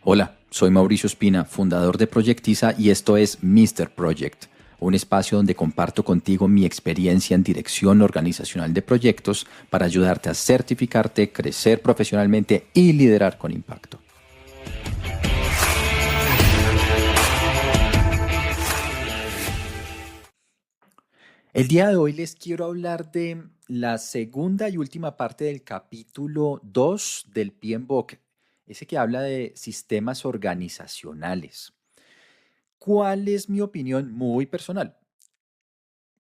Hola, soy Mauricio Espina, fundador de Proyectiza y esto es Mr. Project, un espacio donde comparto contigo mi experiencia en dirección organizacional de proyectos para ayudarte a certificarte, crecer profesionalmente y liderar con impacto. El día de hoy les quiero hablar de la segunda y última parte del capítulo 2 del PMBOK, ese que habla de sistemas organizacionales. ¿Cuál es mi opinión muy personal?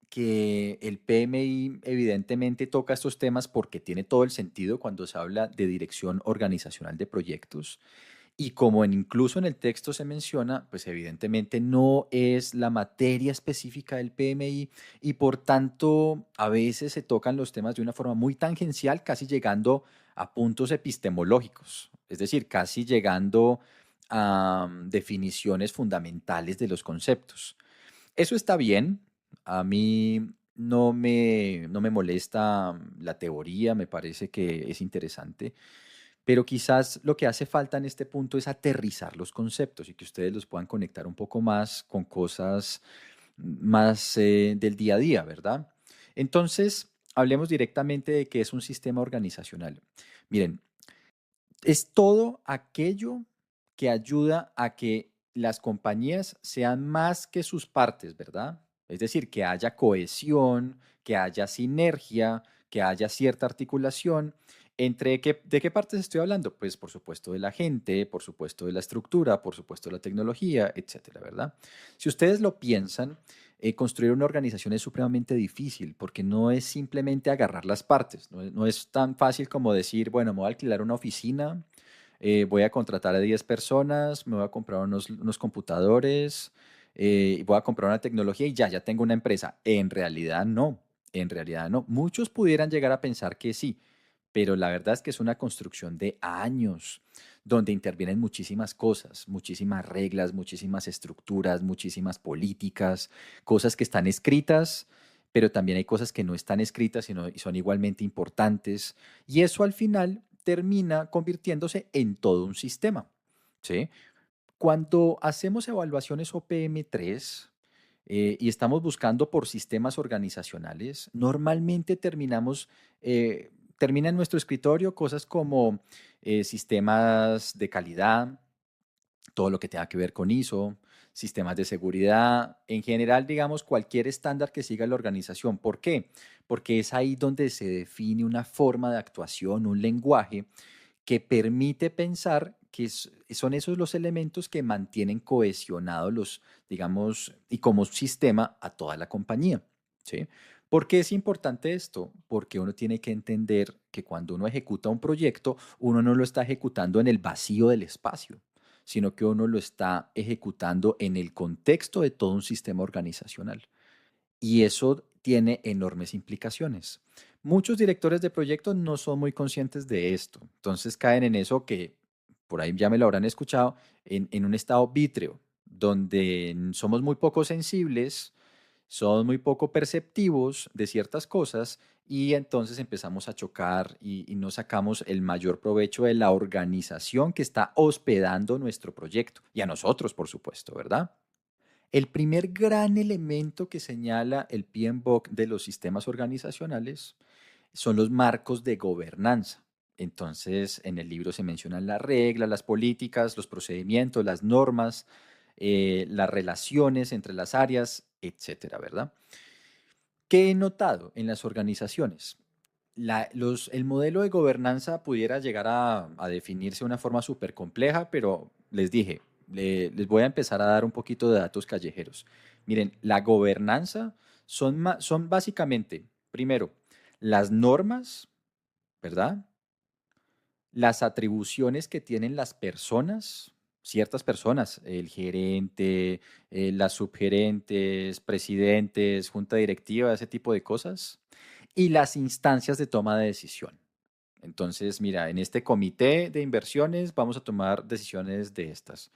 Que el PMI evidentemente toca estos temas porque tiene todo el sentido cuando se habla de dirección organizacional de proyectos. Y como incluso en el texto se menciona, pues evidentemente no es la materia específica del PMI y por tanto a veces se tocan los temas de una forma muy tangencial, casi llegando a puntos epistemológicos, es decir, casi llegando a definiciones fundamentales de los conceptos. Eso está bien. A mí no me molesta la teoría, me parece que es interesante, pero quizás lo que hace falta en este punto es aterrizar los conceptos y que ustedes los puedan conectar un poco más con cosas más del día a día, ¿verdad? Entonces, hablemos directamente de qué es un sistema organizacional. Miren, es todo aquello que ayuda a que las compañías sean más que sus partes, ¿verdad? Es decir, que haya cohesión, que haya sinergia, que haya cierta articulación. ¿De qué partes estoy hablando? Pues por supuesto de la gente, por supuesto de la estructura, por supuesto de la tecnología, etcétera, ¿verdad? Si ustedes lo piensan, construir una organización es supremamente difícil porque no es simplemente agarrar las partes, no es tan fácil como decir, bueno, me voy a alquilar una oficina, voy a contratar a 10 personas, me voy a comprar unos computadores, voy a comprar una tecnología y ya tengo una empresa. En realidad no, en realidad no. Muchos pudieran llegar a pensar que sí, pero la verdad es que es una construcción de años, donde intervienen muchísimas cosas, muchísimas reglas, muchísimas estructuras, muchísimas políticas, cosas que están escritas, pero también hay cosas que no están escritas y son igualmente importantes. Y eso al final termina convirtiéndose en todo un sistema, ¿sí? Cuando hacemos evaluaciones OPM3 y estamos buscando por sistemas organizacionales, normalmente termina en nuestro escritorio cosas como sistemas de calidad, todo lo que tenga que ver con ISO, sistemas de seguridad, en general, digamos, cualquier estándar que siga la organización. ¿Por qué? Porque es ahí donde se define una forma de actuación, un lenguaje que permite pensar que son esos los elementos que mantienen cohesionados digamos, y como sistema a toda la compañía, ¿sí? ¿Por qué es importante esto? Porque uno tiene que entender que cuando uno ejecuta un proyecto, uno no lo está ejecutando en el vacío del espacio, sino que uno lo está ejecutando en el contexto de todo un sistema organizacional. Y eso tiene enormes implicaciones. Muchos directores de proyectos no son muy conscientes de esto, entonces caen en eso que por ahí ya me lo habrán escuchado, en un estado vítreo, donde somos muy poco sensibles, somos muy poco perceptivos de ciertas cosas y entonces empezamos a chocar y no sacamos el mayor provecho de la organización que está hospedando nuestro proyecto y a nosotros, por supuesto, ¿verdad? El primer gran elemento que señala el PMBOK de los sistemas organizacionales son los marcos de gobernanza. Entonces, en el libro se mencionan las reglas, las políticas, los procedimientos, las normas, las relaciones entre las áreas, etcétera, ¿verdad? ¿Qué he notado en las organizaciones? El modelo de gobernanza pudiera llegar a definirse de una forma súper compleja, pero les dije, les voy a empezar a dar un poquito de datos callejeros. Miren, la gobernanza son básicamente, primero, las normas, ¿verdad? Las atribuciones que tienen las personas, ciertas personas, el gerente, las subgerentes, presidentes, junta directiva, ese tipo de cosas, y las instancias de toma de decisión. Entonces, mira, en este comité de inversiones vamos a tomar decisiones de estas.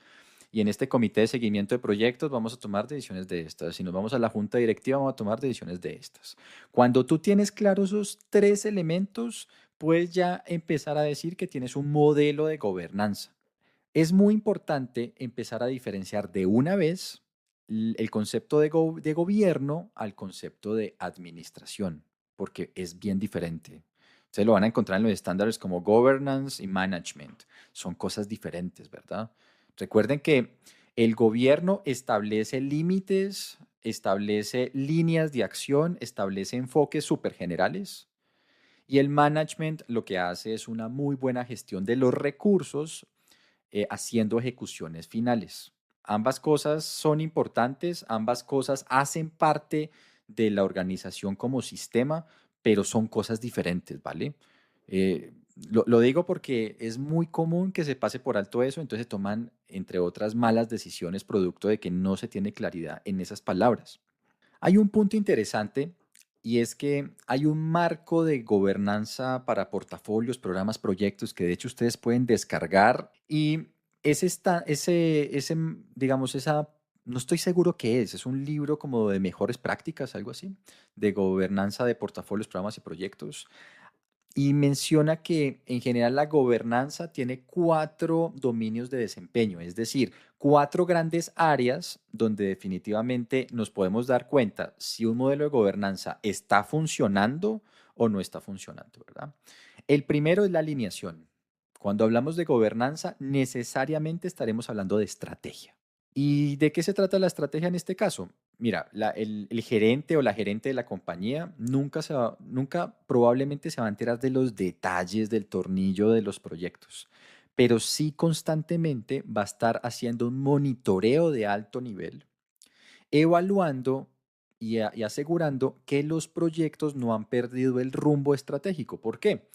Y en este comité de seguimiento de proyectos vamos a tomar decisiones de estas. Si nos vamos a la junta directiva, vamos a tomar decisiones de estas. Cuando tú tienes claros esos tres elementos, puedes ya empezar a decir que tienes un modelo de gobernanza. Es muy importante empezar a diferenciar de una vez el concepto de gobierno al concepto de administración, porque es bien diferente. Ustedes lo van a encontrar en los estándares como governance y management. Son cosas diferentes, ¿verdad? Recuerden que el gobierno establece límites, establece líneas de acción, establece enfoques súper generales, y el management lo que hace es una muy buena gestión de los recursos haciendo ejecuciones finales. Ambas cosas son importantes, ambas cosas hacen parte de la organización como sistema, pero son cosas diferentes, ¿vale? Lo digo porque es muy común que se pase por alto eso, entonces toman, entre otras, malas decisiones producto de que no se tiene claridad en esas palabras. Hay un punto interesante y es que hay un marco de gobernanza para portafolios, programas, proyectos que de hecho ustedes pueden descargar y digamos, no estoy seguro qué es un libro como de mejores prácticas, algo así, de gobernanza de portafolios, programas y proyectos. Y menciona que en general la gobernanza tiene cuatro dominios de desempeño, es decir, cuatro grandes áreas donde definitivamente nos podemos dar cuenta si un modelo de gobernanza está funcionando o no está funcionando, ¿verdad? El primero es la alineación. Cuando hablamos de gobernanza, necesariamente estaremos hablando de estrategia. ¿Y de qué se trata la estrategia en este caso? Mira, el gerente o la gerente de la compañía nunca probablemente se va a enterar de los detalles del tornillo de los proyectos, pero sí constantemente va a estar haciendo un monitoreo de alto nivel, evaluando y asegurando que los proyectos no han perdido el rumbo estratégico. ¿Por qué?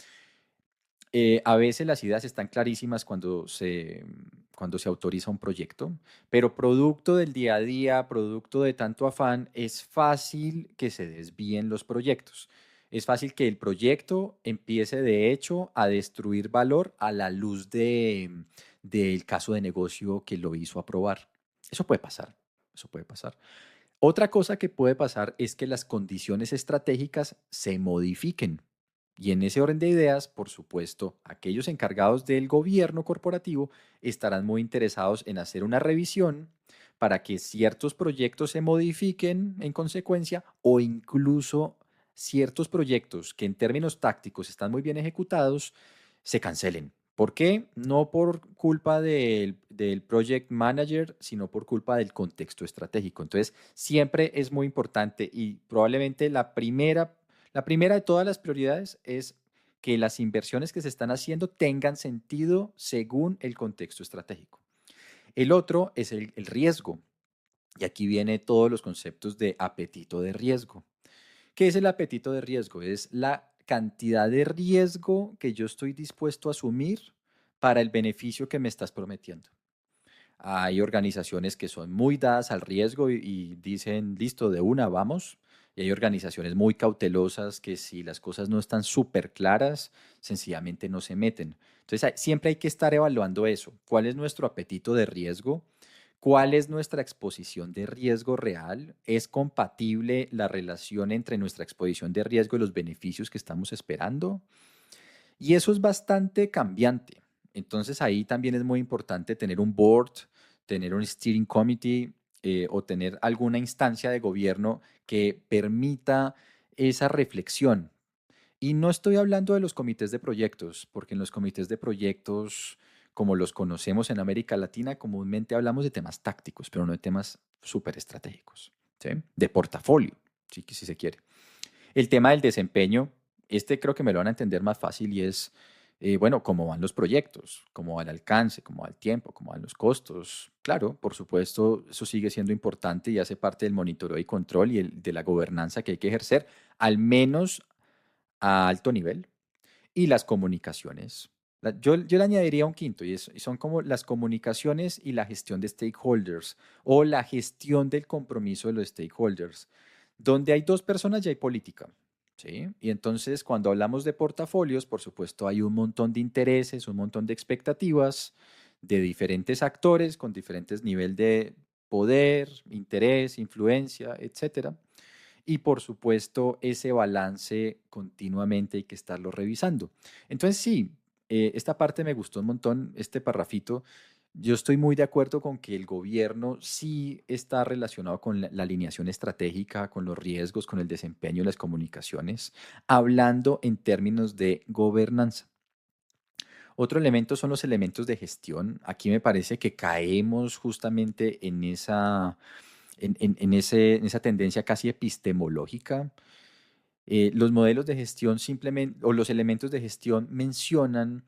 A veces las ideas están clarísimas cuando se autoriza un proyecto, pero producto del día a día, producto de tanto afán, es fácil que se desvíen los proyectos. Es fácil que el proyecto empiece de hecho a destruir valor a la luz del caso de negocio que lo hizo aprobar. Eso puede pasar, eso puede pasar. Otra cosa que puede pasar es que las condiciones estratégicas se modifiquen. Y en ese orden de ideas, por supuesto, aquellos encargados del gobierno corporativo estarán muy interesados en hacer una revisión para que ciertos proyectos se modifiquen en consecuencia o incluso ciertos proyectos que en términos tácticos están muy bien ejecutados se cancelen. ¿Por qué? No por culpa del project manager, sino por culpa del contexto estratégico. Entonces, siempre es muy importante y probablemente la primera de todas las prioridades es que las inversiones que se están haciendo tengan sentido según el contexto estratégico. El otro es el riesgo. Y aquí viene todos los conceptos de apetito de riesgo. ¿Qué es el apetito de riesgo? Es la cantidad de riesgo que yo estoy dispuesto a asumir para el beneficio que me estás prometiendo. Hay organizaciones que son muy dadas al riesgo y dicen, listo, de una, vamos. Y hay organizaciones muy cautelosas que si las cosas no están súper claras, sencillamente no se meten. Entonces, siempre hay que estar evaluando eso. ¿Cuál es nuestro apetito de riesgo? ¿Cuál es nuestra exposición de riesgo real? ¿Es compatible la relación entre nuestra exposición de riesgo y los beneficios que estamos esperando? Y eso es bastante cambiante. Entonces ahí también es muy importante tener un board, tener un steering committee o tener alguna instancia de gobierno que permita esa reflexión. Y no estoy hablando de los comités de proyectos, porque en los comités de proyectos, como los conocemos en América Latina, comúnmente hablamos de temas tácticos, pero no de temas súper estratégicos, ¿sí? De portafolio, si se quiere. El tema del desempeño, este creo que me lo van a entender más fácil y es, bueno, cómo van los proyectos, cómo va el alcance, cómo va el tiempo, cómo van los costos. Claro, por supuesto, eso sigue siendo importante y hace parte del monitoreo y control y de la gobernanza que hay que ejercer, al menos a alto nivel. Y las comunicaciones. Yo le añadiría un quinto y son como las comunicaciones y la gestión de stakeholders o la gestión del compromiso de los stakeholders. Donde hay dos personas ya hay política, ¿sí? Y entonces cuando hablamos de portafolios, por supuesto hay un montón de intereses, un montón de expectativas de diferentes actores con diferentes niveles de poder, interés, influencia, etcétera. Y por supuesto, ese balance continuamente hay que estarlo revisando. Entonces, sí, esta parte me gustó un montón, este parrafito. Yo estoy muy de acuerdo con que el gobierno sí está relacionado con la alineación estratégica, con los riesgos, con el desempeño de las comunicaciones, hablando en términos de gobernanza. Otro elemento son los elementos de gestión. Aquí me parece que caemos justamente en en esa tendencia casi epistemológica. Los modelos de gestión simplemente, o los elementos de gestión mencionan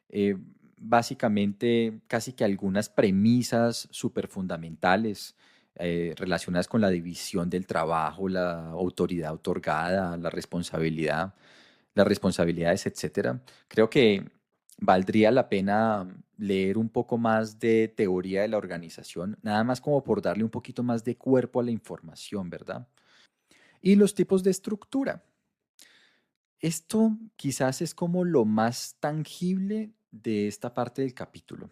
eh, básicamente casi que algunas premisas súper fundamentales relacionadas con la división del trabajo, la autoridad otorgada, las responsabilidades, etcétera. Creo que valdría la pena leer un poco más de teoría de la organización, nada más como por darle un poquito más de cuerpo a la información, ¿verdad? Y los tipos de estructura. Esto quizás es como lo más tangible de esta parte del capítulo.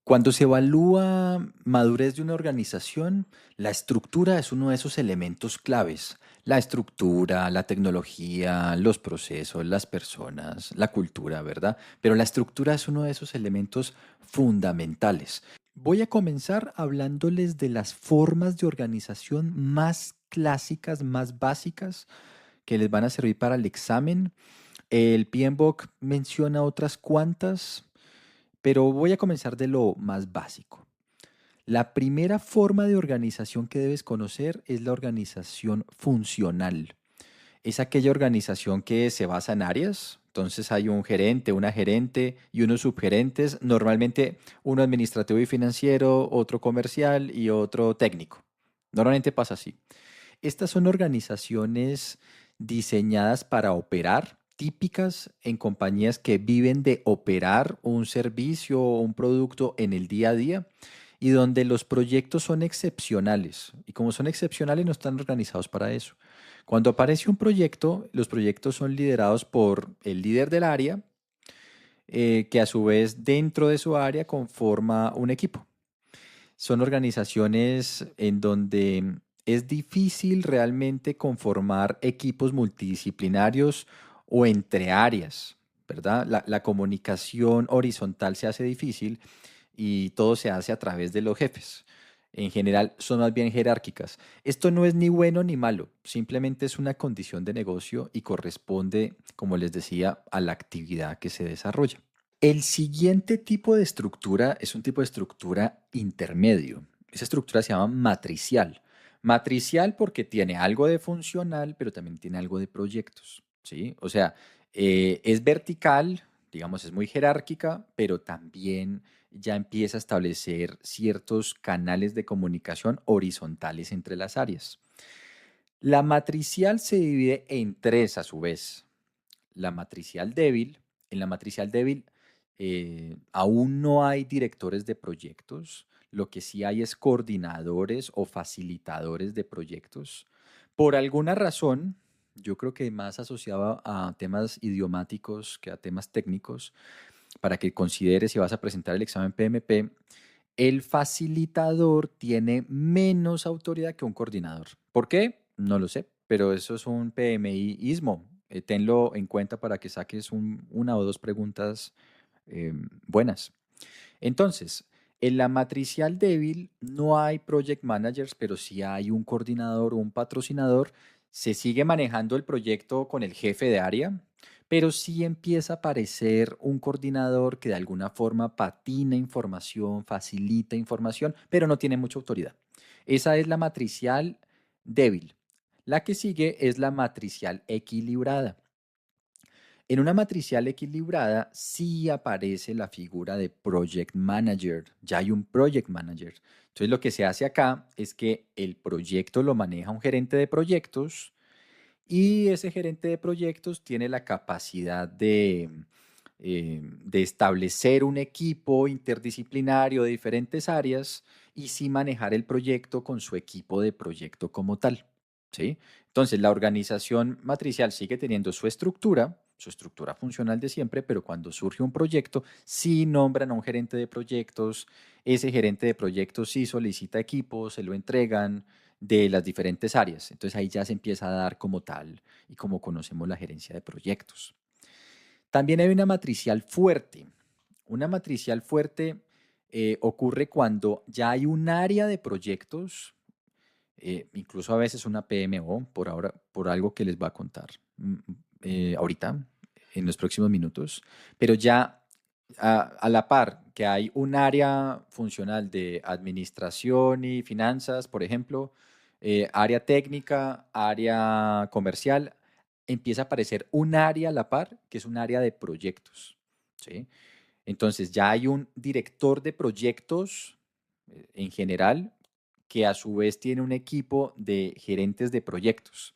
Cuando se evalúa madurez de una organización, la estructura es uno de esos elementos claves. La estructura, la tecnología, los procesos, las personas, la cultura, ¿verdad? Pero la estructura es uno de esos elementos fundamentales. Voy a comenzar hablándoles de las formas de organización más clásicas, más básicas, que les van a servir para el examen. El PMBOK menciona otras cuantas, pero voy a comenzar de lo más básico. La primera forma de organización que debes conocer es la organización funcional. Es aquella organización que se basa en áreas. Entonces hay un gerente, una gerente y unos subgerentes, normalmente uno administrativo y financiero, otro comercial y otro técnico. Normalmente pasa así. Estas son organizaciones diseñadas para operar, típicas en compañías que viven de operar un servicio o un producto en el día a día y donde los proyectos son excepcionales. Y como son excepcionales, no están organizados para eso. Cuando aparece un proyecto, los proyectos son liderados por el líder del área, que a su vez dentro de su área conforma un equipo. Son organizaciones en donde es difícil realmente conformar equipos multidisciplinarios o entre áreas, ¿verdad? La comunicación horizontal se hace difícil y todo se hace a través de los jefes. En general son más bien jerárquicas. Esto no es ni bueno ni malo, simplemente es una condición de negocio y corresponde, como les decía, a la actividad que se desarrolla. El siguiente tipo de estructura es un tipo de estructura intermedio. Esa estructura se llama matricial. Matricial porque tiene algo de funcional, pero también tiene algo de proyectos, ¿sí? O sea, es vertical, digamos, es muy jerárquica, pero también ya empieza a establecer ciertos canales de comunicación horizontales entre las áreas. La matricial se divide en tres a su vez. La matricial débil. En la matricial débil aún no hay directores de proyectos, lo que sí hay es coordinadores o facilitadores de proyectos. Por alguna razón, yo creo que más asociado a temas idiomáticos que a temas técnicos, para que consideres si vas a presentar el examen PMP, el facilitador tiene menos autoridad que un coordinador. ¿Por qué? No lo sé, pero eso es un PMI-ismo. Tenlo en cuenta para que saques una o dos preguntas buenas. Entonces, en la matricial débil no hay project managers, pero sí hay un coordinador o un patrocinador. Se sigue manejando el proyecto con el jefe de área, pero sí empieza a aparecer un coordinador que de alguna forma patina información, facilita información, pero no tiene mucha autoridad. Esa es la matricial débil. La que sigue es la matricial equilibrada. En una matricial equilibrada sí aparece la figura de project manager. Ya hay un project manager. Entonces lo que se hace acá es que el proyecto lo maneja un gerente de proyectos y ese gerente de proyectos tiene la capacidad de establecer un equipo interdisciplinario de diferentes áreas y sí manejar el proyecto con su equipo de proyecto como tal. ¿Sí? Entonces, la organización matricial sigue teniendo su estructura funcional de siempre, pero cuando surge un proyecto, sí nombran a un gerente de proyectos, ese gerente de proyectos sí solicita equipos, se lo entregan de las diferentes áreas. Entonces ahí ya se empieza a dar como tal y como conocemos la gerencia de proyectos. También hay una matricial fuerte. Una matricial fuerte ocurre cuando ya hay un área de proyectos, incluso a veces una PMO, por ahora, por algo que les va a contar ahorita, en los próximos minutos, pero ya a la par que hay un área funcional de administración y finanzas, por ejemplo, área técnica, área comercial, empieza a aparecer un área a la par que es un área de proyectos, ¿sí? Entonces ya hay un director de proyectos en general que a su vez tiene un equipo de gerentes de proyectos.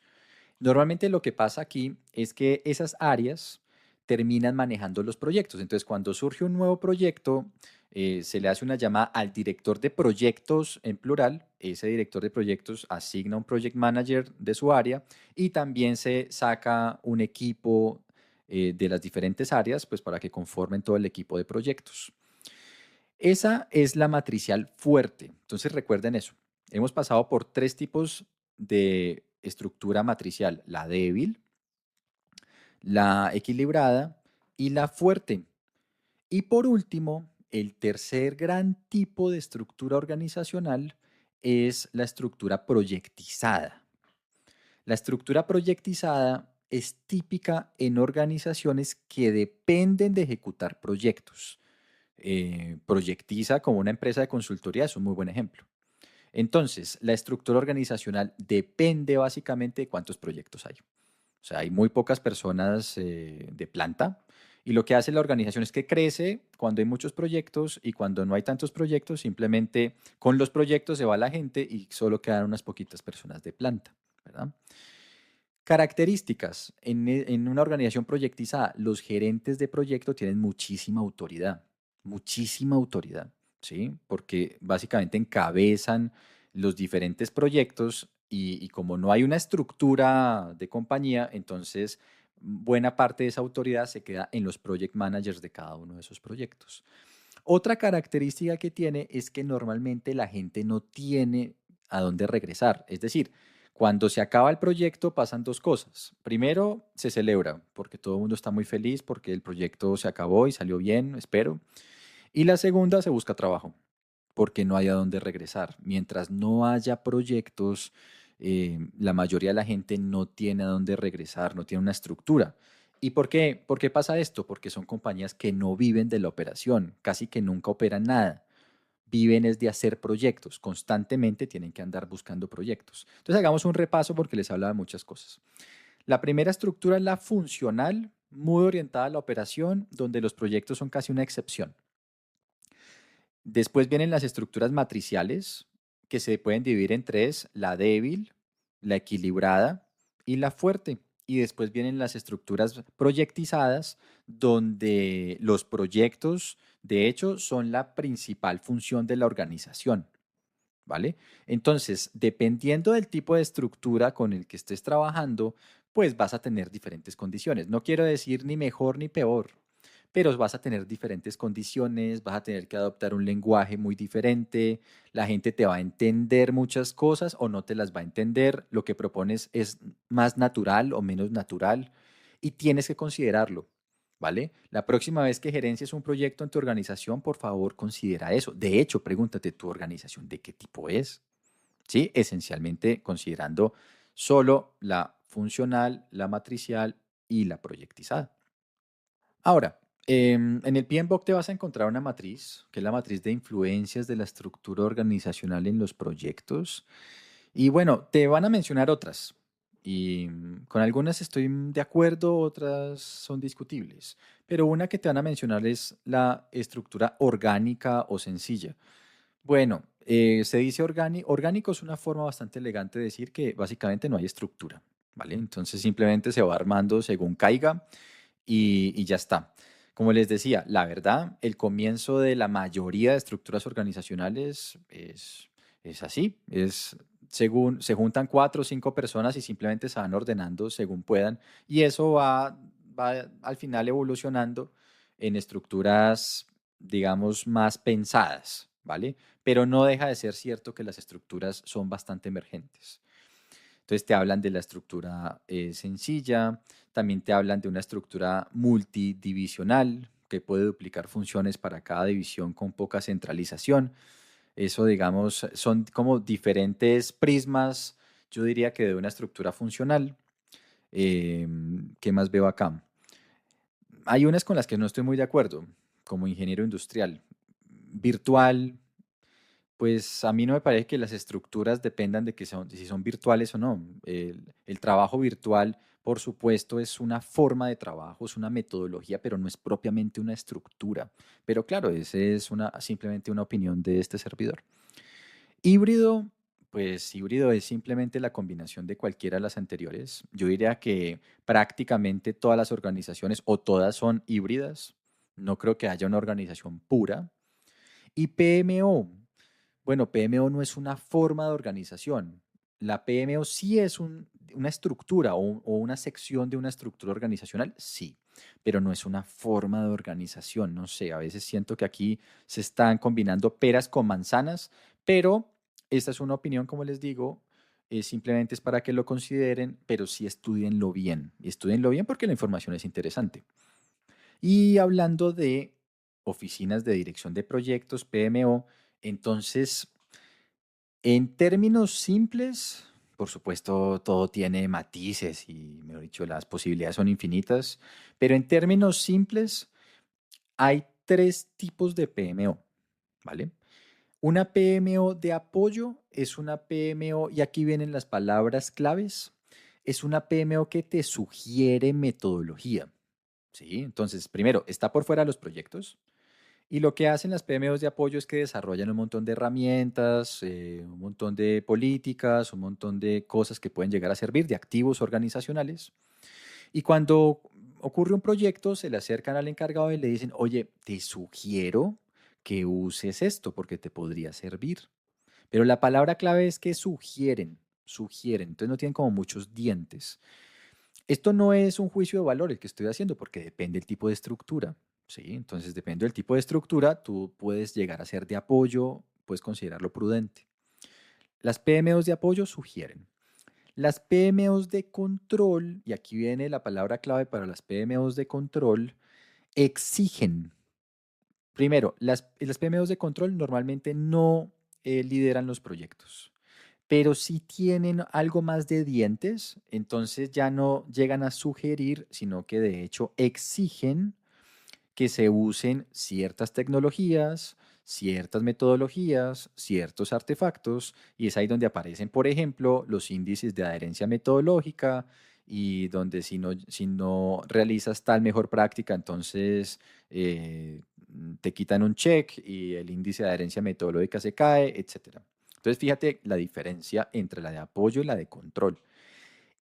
Normalmente lo que pasa aquí es que esas áreas terminan manejando los proyectos. Entonces, cuando surge un nuevo proyecto, se le hace una llamada al director de proyectos en plural. Ese director de proyectos asigna un project manager de su área y también se saca un equipo de las diferentes áreas, pues para que conformen todo el equipo de proyectos. Esa es la matricial fuerte. Entonces recuerden eso. Hemos pasado por tres tipos de estructura matricial: la débil, la equilibrada y la fuerte. Y por último, el tercer gran tipo de estructura organizacional es la estructura proyectizada. La estructura proyectizada es típica en organizaciones que dependen de ejecutar proyectos. Proyectiza, como una empresa de consultoría, es un muy buen ejemplo. Entonces, la estructura organizacional depende básicamente de cuántos proyectos hay. O sea, hay muy pocas personas de planta y lo que hace la organización es que crece cuando hay muchos proyectos, y cuando no hay tantos proyectos, simplemente con los proyectos se va la gente y solo quedan unas poquitas personas de planta, ¿verdad? Características. En una organización proyectizada, los gerentes de proyecto tienen muchísima autoridad, ¿sí? Porque básicamente encabezan los diferentes proyectos y como no hay una estructura de compañía, entonces buena parte de esa autoridad se queda en los project managers de cada uno de esos proyectos. Otra característica que tiene es que normalmente la gente no tiene a dónde regresar. Es decir, cuando se acaba el proyecto pasan dos cosas. Primero, se celebra porque todo el mundo está muy feliz porque el proyecto se acabó y salió bien, espero. Y la segunda, se busca trabajo porque no hay a dónde regresar. Mientras no haya proyectos, la mayoría de la gente no tiene a dónde regresar, no tiene una estructura. ¿Y por qué? ¿Por qué pasa esto? Porque son compañías que no viven de la operación, casi que nunca operan nada. Viven es de hacer proyectos, constantemente tienen que andar buscando proyectos. Entonces hagamos un repaso porque les hablaba de muchas cosas. La primera estructura es la funcional, muy orientada a la operación, donde los proyectos son casi una excepción. Después vienen las estructuras matriciales, que se pueden dividir en tres: la débil, la equilibrada y la fuerte. Y después vienen las estructuras proyectizadas, donde los proyectos, de hecho, son la principal función de la organización, ¿vale? Entonces, dependiendo del tipo de estructura con el que estés trabajando, pues vas a tener diferentes condiciones. No quiero decir ni mejor ni peor, pero vas a tener diferentes condiciones, vas a tener que adoptar un lenguaje muy diferente, la gente te va a entender muchas cosas o no te las va a entender, lo que propones es más natural o menos natural y tienes que considerarlo, ¿vale? La próxima vez que gerencies un proyecto en tu organización, por favor, considera eso. De hecho, pregúntate, ¿tu organización de qué tipo es? ¿Sí? Esencialmente considerando solo la funcional, la matricial y la proyectizada. Ahora, en el PMBOK te vas a encontrar una matriz, que es la matriz de influencias de la estructura organizacional en los proyectos. Y bueno, te van a mencionar otras. Y con algunas estoy de acuerdo, otras son discutibles. Pero una que te van a mencionar es la estructura orgánica o sencilla. Bueno, se dice orgánico, es una forma bastante elegante de decir que básicamente no hay estructura, ¿vale? Entonces simplemente se va armando según caiga y ya está. Como les decía, la verdad, el comienzo de la mayoría de estructuras organizacionales es así, es según se juntan cuatro o cinco personas y simplemente se van ordenando según puedan, y eso va al final evolucionando en estructuras, digamos, más pensadas, ¿vale? Pero no deja de ser cierto que las estructuras son bastante emergentes. Entonces te hablan de la estructura sencilla, también te hablan de una estructura multidivisional, que puede duplicar funciones para cada división con poca centralización. Eso, digamos, son como diferentes prismas, yo diría que de una estructura funcional. ¿Qué más veo acá? Hay unas con las que no estoy muy de acuerdo, como ingeniero industrial. Virtual, pues a mí no me parece que las estructuras dependan de que son, si son virtuales o no. El trabajo virtual, por supuesto, es una forma de trabajo, es una metodología, pero no es propiamente una estructura. Pero claro, esa es simplemente una opinión de este servidor. Híbrido, pues híbrido es simplemente la combinación de cualquiera de las anteriores. Yo diría que prácticamente todas las organizaciones o todas son híbridas. No creo que haya una organización pura. Y PMO, bueno, PMO no es una forma de organización. La PMO sí es una estructura o una sección de una estructura organizacional, sí, pero no es una forma de organización. No sé, a veces siento que aquí se están combinando peras con manzanas, pero esta es una opinión, como les digo, simplemente es para que lo consideren, pero sí estudienlo bien. Y estudienlo bien porque la información es interesante. Y hablando de oficinas de dirección de proyectos, PMO, entonces, en términos simples, por supuesto, todo tiene matices y, mejor dicho, las posibilidades son infinitas, pero en términos simples, hay tres tipos de PMO, ¿vale? Una PMO de apoyo es una PMO, y aquí vienen las palabras claves, es una PMO que te sugiere metodología, ¿sí? Entonces, primero, está por fuera de los proyectos. Y lo que hacen las PMOs de apoyo es que desarrollan un montón de herramientas, un montón de políticas, un montón de cosas que pueden llegar a servir, de activos organizacionales. Y cuando ocurre un proyecto, se le acercan al encargado y le dicen, oye, te sugiero que uses esto porque te podría servir. Pero la palabra clave es que sugieren, sugieren. Entonces no tienen como muchos dientes. Esto no es un juicio de valor el que estoy haciendo porque depende del tipo de estructura, ¿sí? Entonces, depende del tipo de estructura, tú puedes llegar a ser de apoyo, puedes considerarlo prudente. Las PMOs de apoyo sugieren. Las PMOs de control, y aquí viene la palabra clave para las PMOs de control, exigen. Primero, las PMOs de control normalmente no lideran los proyectos. Pero si tienen algo más de dientes, entonces ya no llegan a sugerir, sino que de hecho exigen que se usen ciertas tecnologías, ciertas metodologías, ciertos artefactos, y es ahí donde aparecen, por ejemplo, los índices de adherencia metodológica, y donde si no realizas tal mejor práctica, entonces te quitan un check y el índice de adherencia metodológica se cae, etcétera. Entonces, fíjate la diferencia entre la de apoyo y la de control.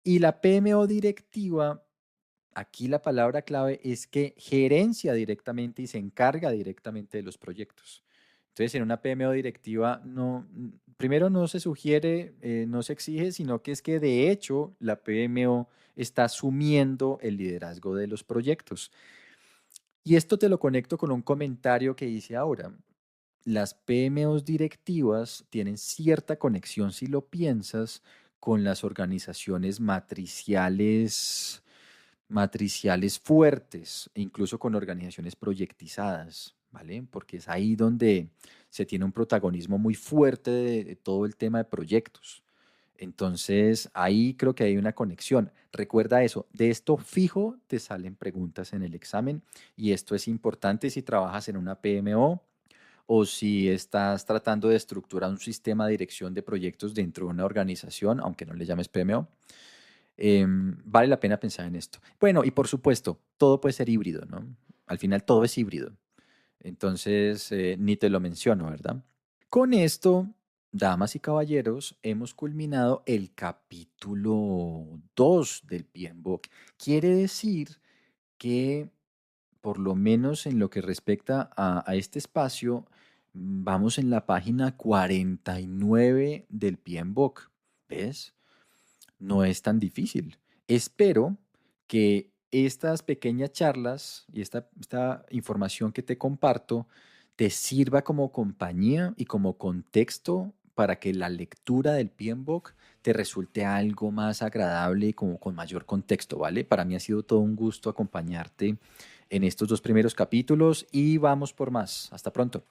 Y la PMO directiva, aquí la palabra clave es que gerencia directamente y se encarga directamente de los proyectos. Entonces, en una PMO directiva, no, primero no se sugiere, no se exige, sino que es que de hecho la PMO está asumiendo el liderazgo de los proyectos. Y esto te lo conecto con un comentario que hice ahora. Las PMOs directivas tienen cierta conexión, si lo piensas, con las organizaciones matriciales fuertes, e incluso con organizaciones proyectizadas, ¿vale? Porque es ahí donde se tiene un protagonismo muy fuerte de todo el tema de proyectos. Entonces, ahí creo que hay una conexión. Recuerda eso, de esto fijo te salen preguntas en el examen, y esto es importante si trabajas en una PMO o si estás tratando de estructurar un sistema de dirección de proyectos dentro de una organización, aunque no le llames PMO. Vale la pena pensar en esto. Bueno, y por supuesto, todo puede ser híbrido, ¿no? Al final todo es híbrido. Entonces, ni te lo menciono, ¿verdad? Con esto, damas y caballeros, hemos culminado el capítulo 2 del PMBOK. Quiere decir que, por lo menos en lo que respecta a este espacio, vamos en la página 49 del PMBOK. ¿Ves? No es tan difícil. Espero que estas pequeñas charlas y esta información que te comparto te sirva como compañía y como contexto para que la lectura del PMBOK te resulte algo más agradable y como con mayor contexto, ¿vale? Para mí ha sido todo un gusto acompañarte en estos dos primeros capítulos y vamos por más. Hasta pronto.